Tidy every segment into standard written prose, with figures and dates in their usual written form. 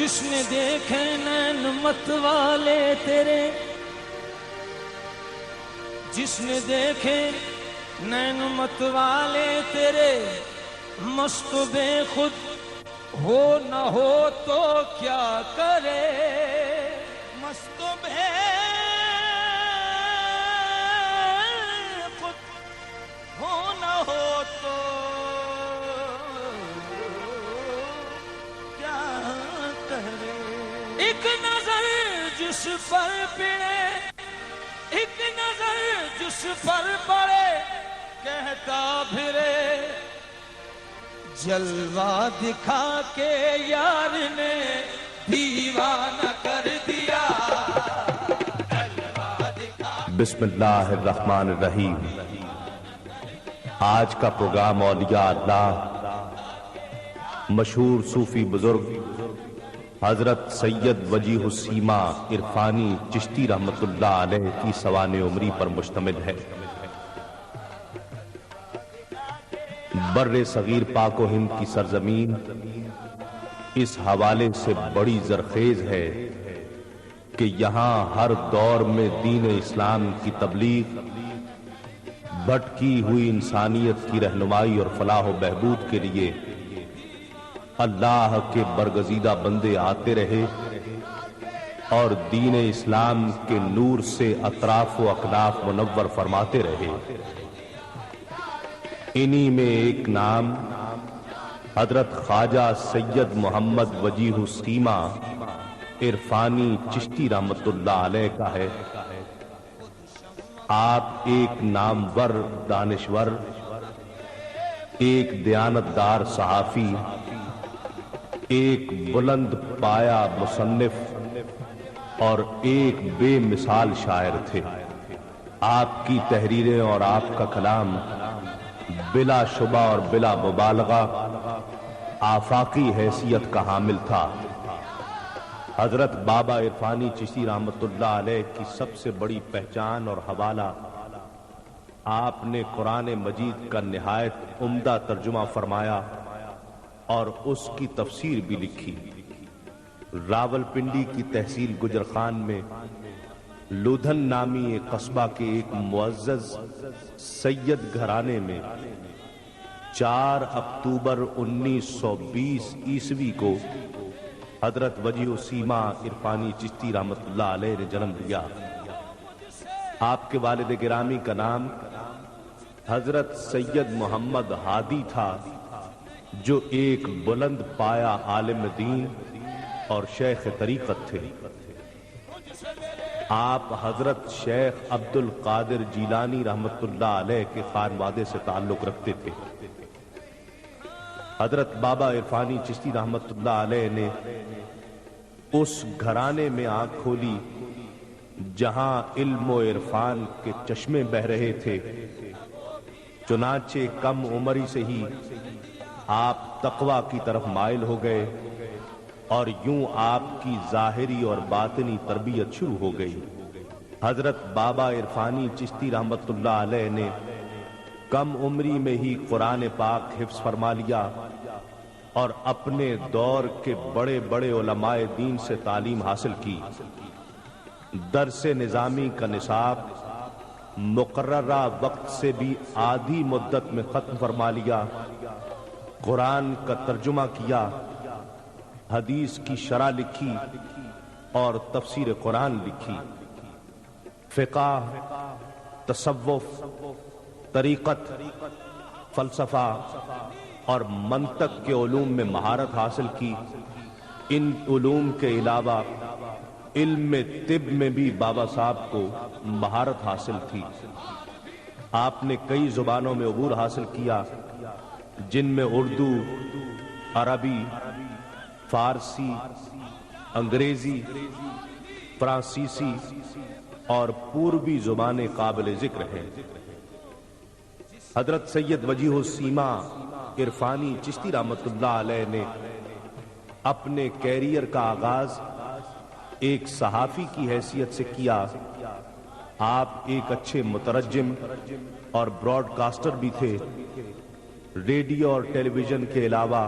جس نے دیکھے نین مت والے تیرے، جس نے دیکھے نین مت والے تیرے، مست بے خود ہو نہ ہو تو کیا کرے، مست بے خود ہو نہ ہو تو کیا کرے، ایک نظر جس پر پڑے، ایک نظر جس پر پڑے، کہتا پھرے جلوہ دکھا کے یار نے دیوانہ کر دیا، جلوہ دکھا۔ بسم اللہ الرحمن الرحیم۔ آج کا پروگرام اولیاء اللہ مشہور صوفی بزرگ حضرت سید وجیہ السیما عرفانی چشتی رحمت اللہ علیہ کی سوانح عمری پر مشتمل ہے۔ بر صغیر پاک و ہند کی سرزمین اس حوالے سے بڑی زرخیز ہے کہ یہاں ہر دور میں دین اسلام کی تبلیغ، بھٹکی ہوئی انسانیت کی رہنمائی اور فلاح و بہبود کے لیے اللہ کے برگزیدہ بندے آتے رہے اور دین اسلام کے نور سے اطراف و اکناف منور فرماتے رہے۔ انہی میں ایک نام حضرت خواجہ سید محمد وجیہ السیما عرفانی چشتی رحمت اللہ علیہ کا ہے۔ آپ ایک نامور دانشور، ایک دیانتدار صحافی، ایک بلند پایا مصنف اور ایک بے مثال شاعر تھے۔ آپ کی تحریریں اور آپ کا کلام بلا شبہ اور بلا مبالغہ آفاقی حیثیت کا حامل تھا۔ حضرت بابا عرفانی چشتی رحمت اللہ علیہ کی سب سے بڑی پہچان اور حوالہ، آپ نے قرآن مجید کا نہایت عمدہ ترجمہ فرمایا اور اس کی تفسیر بھی لکھی۔ راولپنڈی کی تحصیل گجرخان میں لودھن نامی ایک قصبہ کے ایک معزز سید گھرانے میں 4 اکتوبر 1920 عیسوی کو حضرت وجیہ السیما عرفانی چشتی رحمت اللہ علیہ نے جنم لیا۔ آپ کے والد گرامی کا نام حضرت سید محمد ہادی تھا، جو ایک بلند پایا عالم دین اور شیخ طریقت تھے۔ آپ حضرت شیخ عبد القادر جیلانی رحمت اللہ علیہ کے خانوادے سے تعلق رکھتے تھے۔ حضرت بابا عرفانی چشتی رحمت اللہ علیہ نے اس گھرانے میں آنکھ کھولی جہاں علم و عرفان کے چشمے بہ رہے تھے، چنانچہ کم عمری سے ہی آپ تقویٰ کی طرف مائل ہو گئے اور یوں آپ کی ظاہری اور باطنی تربیت شروع ہو گئی۔ حضرت بابا عرفانی چشتی رحمت اللہ علیہ نے کم عمری میں ہی قرآن پاک حفظ فرما لیا اور اپنے دور کے بڑے بڑے علماء دین سے تعلیم حاصل کی۔ درس نظامی کا نصاب مقررہ وقت سے بھی آدھی مدت میں ختم فرما لیا، قرآن کا ترجمہ کیا، حدیث کی شرح لکھی اور تفسیر قرآن لکھی، فقہ، تصوف، طریقت، فلسفہ اور منطق کے علوم میں مہارت حاصل کی۔ ان علوم کے علاوہ علم طب میں بھی بابا صاحب کو مہارت حاصل تھی۔ آپ نے کئی زبانوں میں عبور حاصل کیا، جن میں اردو، عربی، فارسی، انگریزی، فرانسیسی اور پوروی زبانیں قابل ذکر ہیں۔ حضرت سید وجیہ السیما عرفانی چشتی رحمت اللہ علیہ نے اپنے کیریئر کا آغاز ایک صحافی کی حیثیت سے کیا۔ آپ ایک اچھے مترجم اور براڈ کاسٹر بھی تھے۔ ریڈیو اور ٹیلی ویژن کے علاوہ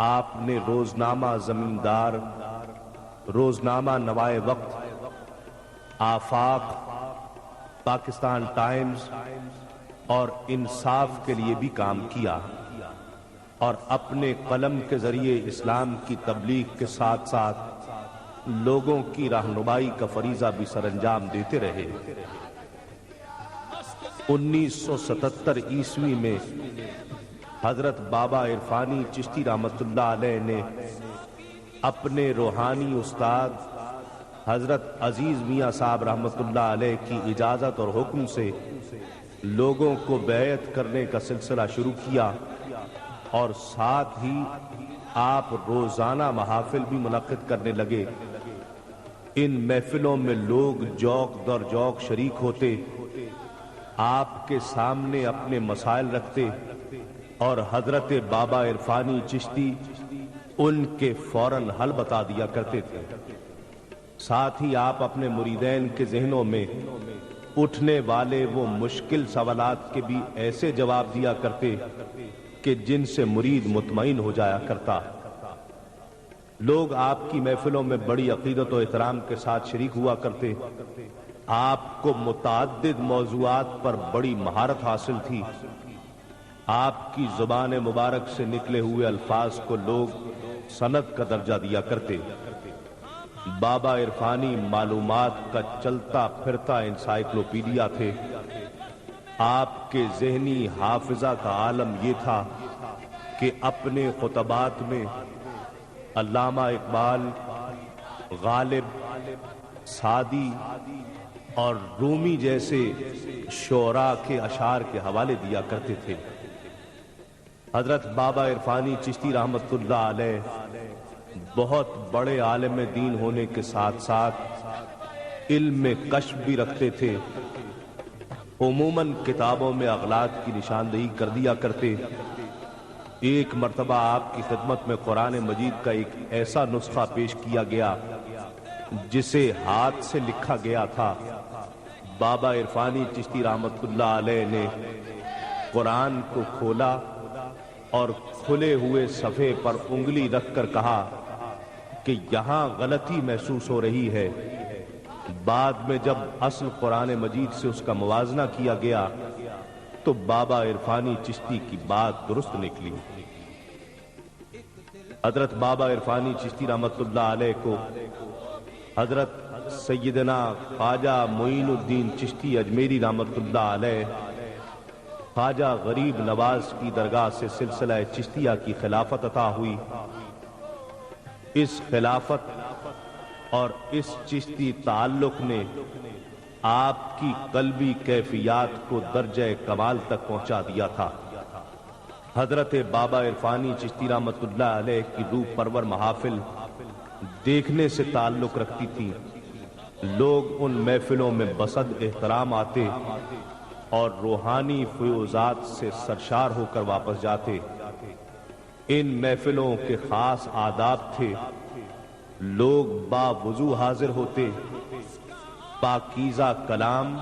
آپ نے روزنامہ زمیندار، روزنامہ نوائے وقت، آفاق، پاکستان ٹائمز اور انصاف کے لیے بھی کام کیا، اور اپنے قلم کے ذریعے اسلام کی تبلیغ کے ساتھ ساتھ لوگوں کی رہنمائی کا فریضہ بھی سر انجام دیتے رہے۔ 1977 عیسوی میں حضرت بابا عرفانی چشتی رحمت اللہ علیہ نے اپنے روحانی استاد حضرت عزیز میاں صاحب رحمت اللہ علیہ کی اجازت اور حکم سے لوگوں کو بیعت کرنے کا سلسلہ شروع کیا، اور ساتھ ہی آپ روزانہ محافل بھی منعقد کرنے لگے۔ ان محفلوں میں لوگ جوق در جوق شریک ہوتے، آپ کے سامنے اپنے مسائل رکھتے، اور حضرت بابا عرفانی چشتی ان کے فوراً حل بتا دیا کرتے تھے۔ ساتھ ہی آپ اپنے مریدین کے ذہنوں میں اٹھنے والے وہ مشکل سوالات کے بھی ایسے جواب دیا کرتے کہ جن سے مرید مطمئن ہو جایا کرتا۔ لوگ آپ کی محفلوں میں بڑی عقیدت و احترام کے ساتھ شریک ہوا کرتے۔ آپ کو متعدد موضوعات پر بڑی مہارت حاصل تھی۔ آپ کی زبان مبارک سے نکلے ہوئے الفاظ کو لوگ سند کا درجہ دیا کرتے۔ بابا عرفانی معلومات کا چلتا پھرتا انسائیکلوپیڈیا تھے۔ آپ کے ذہنی حافظہ کا عالم یہ تھا کہ اپنے خطبات میں علامہ اقبال، غالب، سعدی اور رومی جیسے شعراء کے اشعار کے حوالے دیا کرتے تھے۔ حضرت بابا عرفانی چشتی رحمت اللہ علیہ بہت بڑے عالم دین ہونے کے ساتھ ساتھ علم میں کشف بھی رکھتے تھے۔ عموماً کتابوں میں اغلاط کی نشاندہی کر دیا کرتے۔ ایک مرتبہ آپ کی خدمت میں قرآن مجید کا ایک ایسا نسخہ پیش کیا گیا جسے ہاتھ سے لکھا گیا تھا۔ بابا عرفانی چشتی رحمت اللہ علیہ نے قرآن کو کھولا اور کھلے ہوئے صفحے پر انگلی رکھ کر کہا کہ یہاں غلطی محسوس ہو رہی ہے۔ بعد میں جب اصل قرآن مجید سے اس کا موازنہ کیا گیا تو بابا عرفانی چشتی کی بات درست نکلی۔ حضرت بابا عرفانی چشتی رحمت اللہ علیہ کو حضرت سیدنا خواجہ معین الدین چشتی اجمیری رحمت اللہ علیہ خواجہ غریب نواز کی درگاہ سے سلسلہ چشتیہ کی خلافت عطا ہوئی۔ اس خلافت اور اس چشتی تعلق نے آپ کی قلبی کیفیات کو درجہ کمال تک پہنچا دیا تھا۔ حضرت بابا عرفانی چشتی رحمت اللہ علیہ کی روح پرور محافل دیکھنے سے تعلق رکھتی تھی۔ لوگ ان محفلوں میں بصد احترام آتے اور روحانی فیوزات سے سرشار ہو کر واپس جاتے۔ ان محفلوں کے خاص آداب تھے۔ لوگ باوضو حاضر ہوتے، پاکیزہ کلام،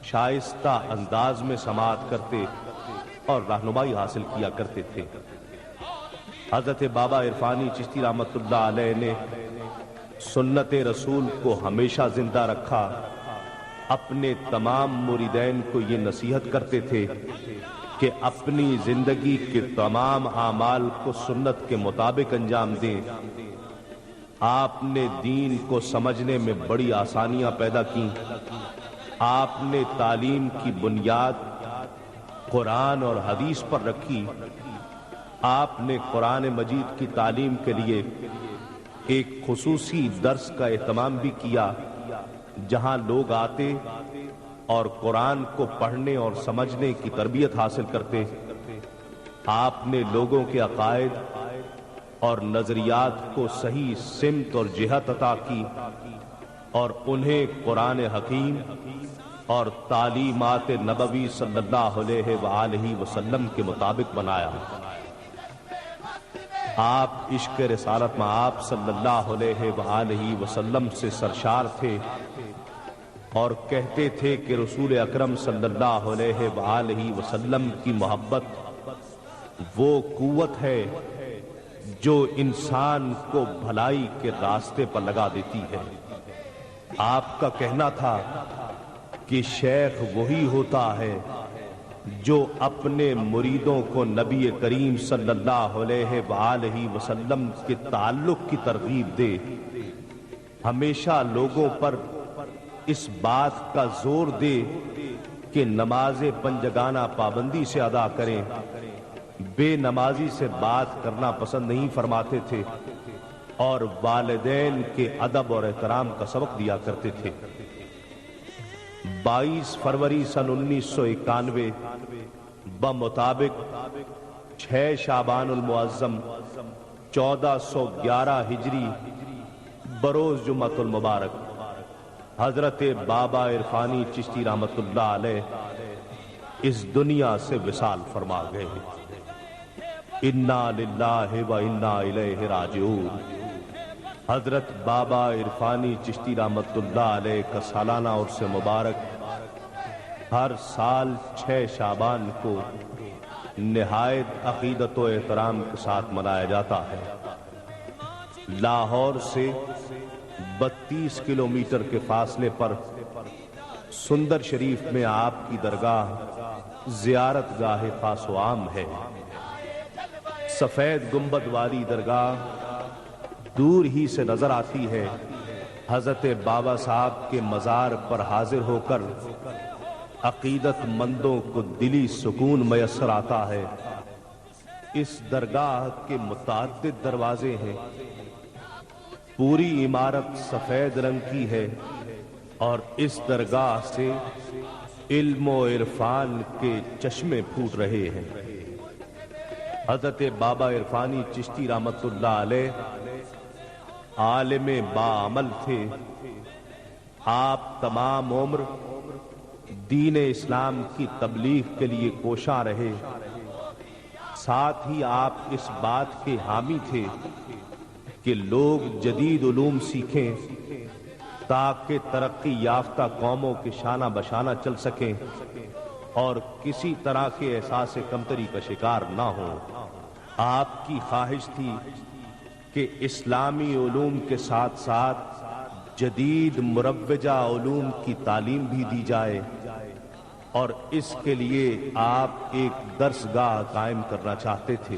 شائستہ انداز میں سماعت کرتے اور رہنمائی حاصل کیا کرتے تھے۔ حضرت بابا عرفانی چشتی رحمت اللہ علیہ نے سنت رسول کو ہمیشہ زندہ رکھا۔ اپنے تمام مریدین کو یہ نصیحت کرتے تھے کہ اپنی زندگی کے تمام اعمال کو سنت کے مطابق انجام دیں۔ آپ نے دین کو سمجھنے میں بڑی آسانیاں پیدا کی۔ آپ نے تعلیم کی بنیاد قرآن اور حدیث پر رکھی۔ آپ نے قرآن مجید کی تعلیم کے لیے ایک خصوصی درس کا اہتمام بھی کیا، جہاں لوگ آتے اور قرآن کو پڑھنے اور سمجھنے کی تربیت حاصل کرتے۔ آپ نے لوگوں کے عقائد اور نظریات کو صحیح سمت اور جہت عطا کی اور انہیں قرآن حکیم اور تعلیمات نبوی صلی اللہ علیہ وآلہ وسلم کے مطابق بنایا۔ آپ عشق رسالت میں آپ صلی اللہ علیہ وآلہ وسلم سے سرشار تھے اور کہتے تھے کہ رسول اکرم صلی اللہ علیہ وآلہ وسلم کی محبت وہ قوت ہے جو انسان کو بھلائی کے راستے پر لگا دیتی ہے۔ آپ کا کہنا تھا کہ شیخ وہی ہوتا ہے جو اپنے مریدوں کو نبی کریم صلی اللہ علیہ وآلہ وسلم کے تعلق کی ترغیب دے، ہمیشہ لوگوں پر اس بات کا زور دے کہ نماز پنجگانہ پابندی سے ادا کریں، بے نمازی سے بات کرنا پسند نہیں فرماتے تھے اور والدین کے ادب اور احترام کا سبق دیا کرتے تھے۔ 22 فروری سن 1991 بمطابق 6 شعبان المعظم 1411 ہجری بروز جمعۃ المبارک حضرت بابا عرفانی چشتی رحمت اللہ علیہ اس دنیا سے وصال فرما گئے۔ انا للہ و انا الیہ راجعون۔ حضرت بابا عرفانی چشتی رحمت اللہ علیہ کا سالانہ عرس مبارک ہر سال 6 شعبان کو نہایت عقیدت و احترام کے ساتھ منایا جاتا ہے۔ لاہور سے 32 کلومیٹر کے فاصلے پر سندر شریف میں آپ کی درگاہ زیارت گاہ خاص و عام ہے۔ سفید گنبد والی درگاہ دور ہی سے نظر آتی ہے۔ حضرت بابا صاحب کے مزار پر حاضر ہو کر عقیدت مندوں کو دلی سکون میسر آتا ہے۔ اس درگاہ کے متعدد دروازے ہیں، پوری عمارت سفید رنگ کی ہے اور اس درگاہ سے علم و عرفان کے چشمے پھوٹ رہے ہیں۔ حضرت بابا عرفانی چشتی رحمت اللہ علیہ عالم باعمل تھے۔ آپ تمام عمر دین اسلام کی تبلیغ کے لیے کوشاں رہے، ساتھ ہی آپ اس بات کے حامی تھے کہ لوگ جدید علوم سیکھیں تاکہ ترقی یافتہ قوموں کے شانہ بشانہ چل سکیں اور کسی طرح کے احساس کمتری کا شکار نہ ہوں۔ آپ کی خواہش تھی کہ اسلامی علوم کے ساتھ ساتھ جدید مروجہ علوم کی تعلیم بھی دی جائے اور اس کے لیے آپ ایک درسگاہ قائم کرنا چاہتے تھے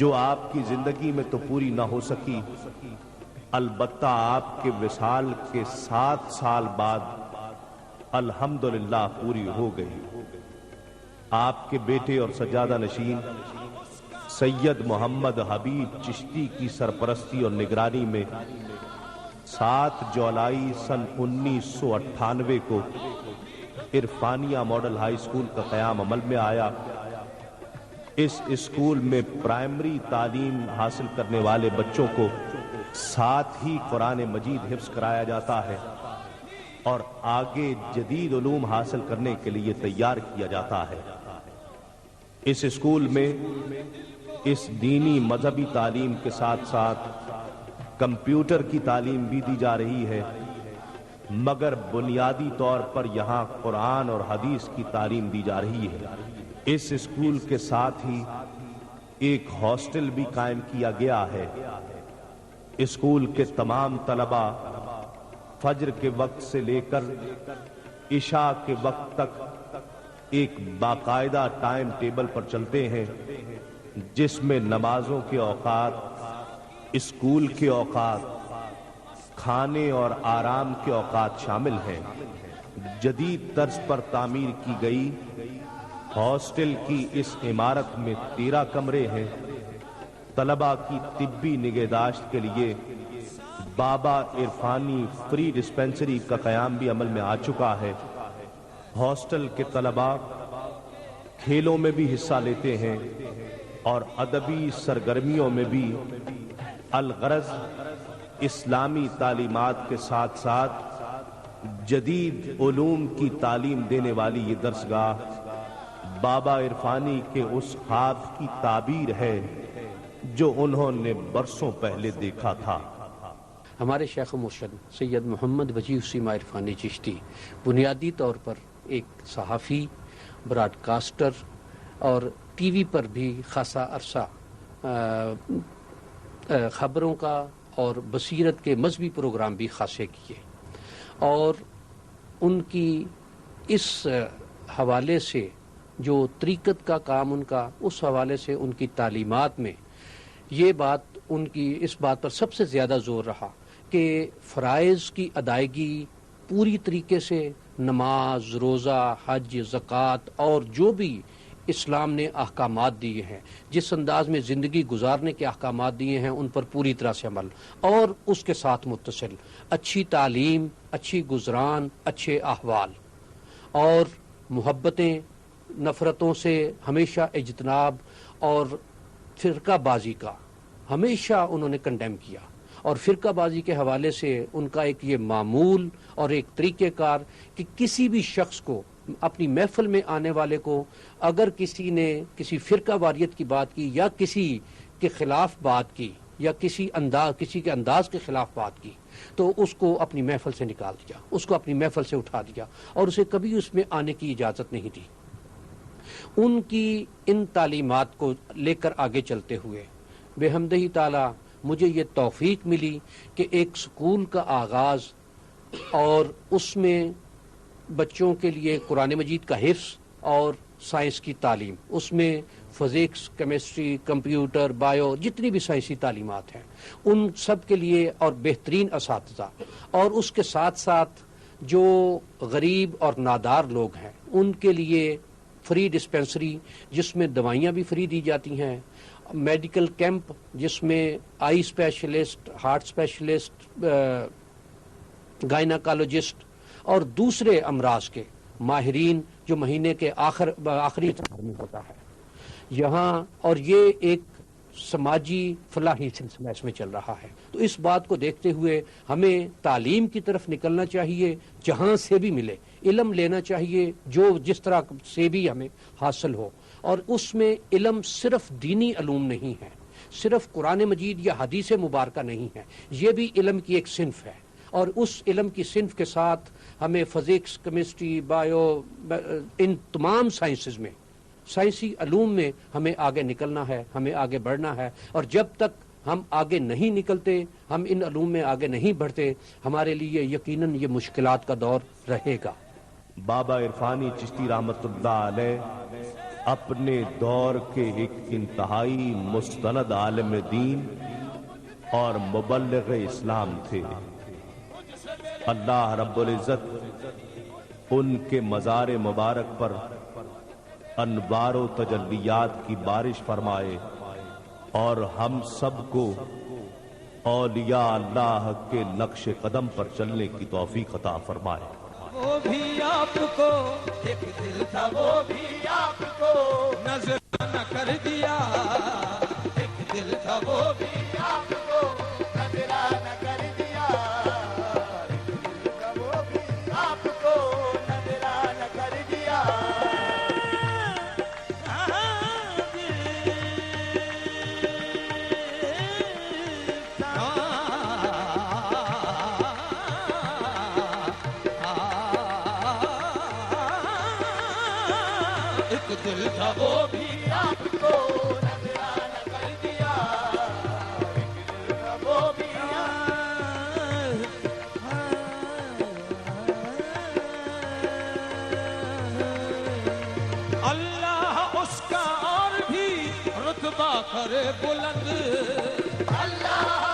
جو آپ کی زندگی میں تو پوری نہ ہو سکی، البتہ آپ کے وصال کے 7 سال بعد الحمدللہ پوری ہو گئی۔ آپ کے بیٹے اور سجادہ نشین سید محمد حبیب چشتی کی سرپرستی اور نگرانی میں 7 جولائی سن 1998 کو عرفانیہ ماڈل ہائی اسکول کا قیام عمل میں آیا۔ اس اسکول میں پرائمری تعلیم حاصل کرنے والے بچوں کو ساتھ ہی قرآن مجید حفظ کرایا جاتا ہے اور آگے جدید علوم حاصل کرنے کے لیے تیار کیا جاتا ہے۔ اس اسکول میں اس دینی مذہبی تعلیم کے ساتھ ساتھ کمپیوٹر کی تعلیم بھی دی جا رہی ہے، مگر بنیادی طور پر یہاں قرآن اور حدیث کی تعلیم دی جا رہی ہے۔ اس اسکول کے ساتھ ہی ایک ہاسٹل بھی قائم کیا گیا ہے۔ اسکول کے تمام طلبہ فجر کے وقت سے لے کر عشاء کے وقت تک ایک باقاعدہ ٹائم ٹیبل پر چلتے ہیں جس میں نمازوں کے اوقات، اسکول کے اوقات، کھانے اور آرام کے اوقات شامل ہیں۔ جدید طرز پر تعمیر کی گئی ہاسٹل کی اس عمارت میں 13 کمرے ہیں۔ طلبہ کی طبی نگہداشت کے لیے بابا عرفانی فری ڈسپینسری کا قیام بھی عمل میں آ چکا ہے۔ ہاسٹل کے طلبہ کھیلوں میں بھی حصہ لیتے ہیں اور ادبی سرگرمیوں میں بھی، الغرض اسلامی تعلیمات کے ساتھ ساتھ جدید علوم کی تعلیم دینے والی یہ درسگاہ بابا عرفانی کے اس خواب کی تعبیر ہے جو انہوں نے برسوں پہلے دیکھا تھا۔ ہمارے شیخ مرشد سید محمد وجیہ السیما عرفانی چشتی بنیادی طور پر ایک صحافی، براڈ کاسٹر اور ٹی وی پر بھی خاصا عرصہ خبروں کا اور بصیرت کے مذہبی پروگرام بھی خاصے کیے، اور ان کی اس حوالے سے جو طریقت کا کام ان کا، اس حوالے سے ان کی تعلیمات میں یہ بات، ان کی اس بات پر سب سے زیادہ زور رہا کہ فرائض کی ادائیگی پوری طریقے سے، نماز، روزہ، حج، زکوٰۃ اور جو بھی اسلام نے احکامات دیے ہیں، جس انداز میں زندگی گزارنے کے احکامات دیے ہیں، ان پر پوری طرح سے عمل، اور اس کے ساتھ متصل اچھی تعلیم، اچھی گزران، اچھے احوال، اور محبتیں، نفرتوں سے ہمیشہ اجتناب، اور فرقہ بازی کا ہمیشہ انہوں نے کنڈیم کیا، اور فرقہ بازی کے حوالے سے ان کا ایک یہ معمول اور ایک طریقہ کار کہ کسی بھی شخص کو، اپنی محفل میں آنے والے کو، اگر کسی نے کسی فرقہ واریت کی بات کی یا کسی کے خلاف بات کی یا کسی کے انداز کے خلاف بات کی، تو اس کو اپنی محفل سے نکال دیا، اس کو اپنی محفل سے اٹھا دیا، اور اسے کبھی اس میں آنے کی اجازت نہیں دی۔ ان کی ان تعلیمات کو لے کر آگے چلتے ہوئے بحمدہ تعالی مجھے یہ توفیق ملی کہ ایک سکول کا آغاز، اور اس میں بچوں کے لیے قرآن مجید کا حفظ اور سائنس کی تعلیم، اس میں فزکس، کیمسٹری، کمپیوٹر، بایو، جتنی بھی سائنسی تعلیمات ہیں ان سب کے لیے، اور بہترین اساتذہ، اور اس کے ساتھ ساتھ جو غریب اور نادار لوگ ہیں ان کے لیے فری ڈسپینسری جس میں دوائیاں بھی فری دی جاتی ہیں، میڈیکل کیمپ جس میں آئی اسپیشلسٹ، ہارٹ اسپیشلسٹ، گائناکالوجسٹ اور دوسرے امراض کے ماہرین جو مہینے کے آخری اتوار میں ہوتا ہے یہاں، اور یہ ایک سماجی فلاحی سلسلہ اس میں چل رہا ہے۔ تو اس بات کو دیکھتے ہوئے ہمیں تعلیم کی طرف نکلنا چاہیے، جہاں سے بھی ملے علم لینا چاہیے، جو جس طرح سے بھی ہمیں حاصل ہو، اور اس میں علم صرف دینی علوم نہیں ہے، صرف قرآن مجید یا حدیث مبارکہ نہیں ہے، یہ بھی علم کی ایک صنف ہے، اور اس علم کی صنف کے ساتھ ہمیں فزکس، کیمسٹری، بایو، ان تمام سائنسز میں، سائنسی علوم میں ہمیں آگے نکلنا ہے، ہمیں آگے بڑھنا ہے، اور جب تک ہم آگے نہیں نکلتے، ہم ان علوم میں آگے نہیں بڑھتے، ہمارے لیے یقیناً یہ مشکلات کا دور رہے گا۔ بابا عرفانی چشتی رحمت اللہ علیہ اپنے دور کے ایک انتہائی مستند عالم دین اور مبلغ اسلام تھے۔ اللہ رب العزت ان کے مزار مبارک پر انوار و تجلیات کی بارش فرمائے، اور ہم سب کو اولیاء اللہ کے نقش قدم پر چلنے کی توفیق عطا فرمائے۔ وہ بھی آپ کو ایک دل تھا، وہ بھی آپ کو نظر نہ کر دیا، ایک دل تھا وہ بھی آپ کو نظر نہ کر دیا، ایک دل تھا وہ بھی آپ کو نظر نہ کر دیا۔ دل تھا وہ بھی آپ کو نذرانہ کر دیا، دل تھا وہ بھی اللہ اس کا اور بھی رتبہ کرے بلند، اللہ